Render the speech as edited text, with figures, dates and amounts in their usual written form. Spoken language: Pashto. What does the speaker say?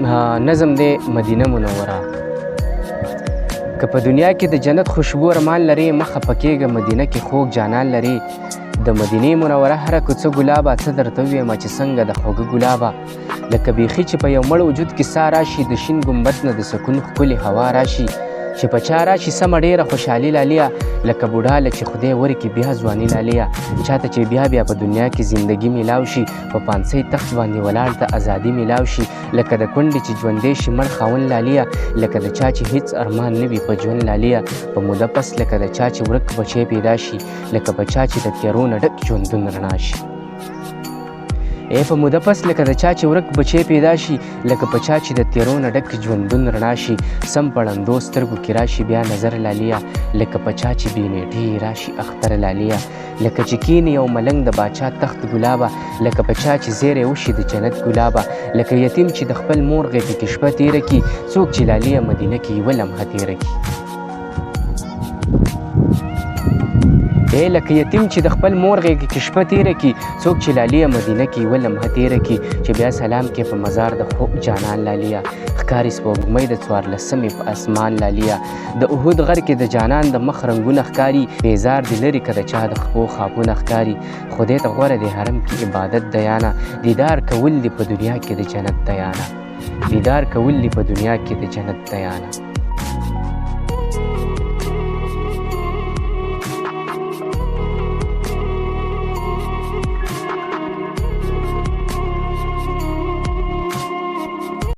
نظم دی مدینه منوره. که په دنیا کې د جنت خوشبو ارمان لري، مه خفه کېږه مدینه کې خوږ جانان لري. د مدینې منوره هره کوڅه ګلابه، څه درته ووایم چې څنګه د خوږه ګلابه. لکه بیخي چې په یو مړ وجود کې ساه راشي، د شین ګمبد نه د سکون ښکلې هوا راشي. چې په چا راشي سمه ډېره خوشحالي لاليه، لکه بوډاله چې خدای ورکړي بیا ځواني لاليه. چاته چې بیا په دنیا کې زندګي میلاو شي، په پانسۍ تخت باندې ولاړ ته ازادي میلاو شي. لکه د کونډې چې ژوندی شي مړ خاوند لاليه، لکه د چا چې هیڅ ارمان نه وي په ژوند لاليه. په موده پس لکه د چا چې ورک بچی پیدا شي، لکه په چا چې د تیارو نه ډک ژوندون رڼا شي. په موده پس لکه د چا چې ورک بچی پیدا شي، لکه په چا چې د تیارو نه ډک ژوندون رڼا شي. سم په ړندو سترګو کې راشي بیا نظر لاليه، لکه په چا چې بې نیټې راشي اختر لاليه. لکه چې کینې یو ملنګ د باچا تخت ګلابه، لکه په چا چې زیری وشي د جنت ګلابه. لکه یتیم چې د خپل مور غېږې کې شپه تېره کړي، څوک چې لاليه مدینه کې یوه لمحه تېره کړي. لکه یتیم چې د خپل مور غېږې کې شپه تېره کړي، څوک چې لاليه مدینه کې یوه لمحه تېره کړي. چې بیا سلام کې په مزار د خوږ جانان لاليه، ښکاري سپوږمۍ د 14مې په اسمان لاليه. د احد غر کې د جانان د مخ رنګونه ښکاري، بیزار دې لرې که د چا د خپو خوابونه ښکاري. خدای ته غوره دی حرم کې عبادت دیانه، دیدار کول دې په دنیا کې د جنت دیانه. دیدار کول دې په دنیا کې د جنت دیانه.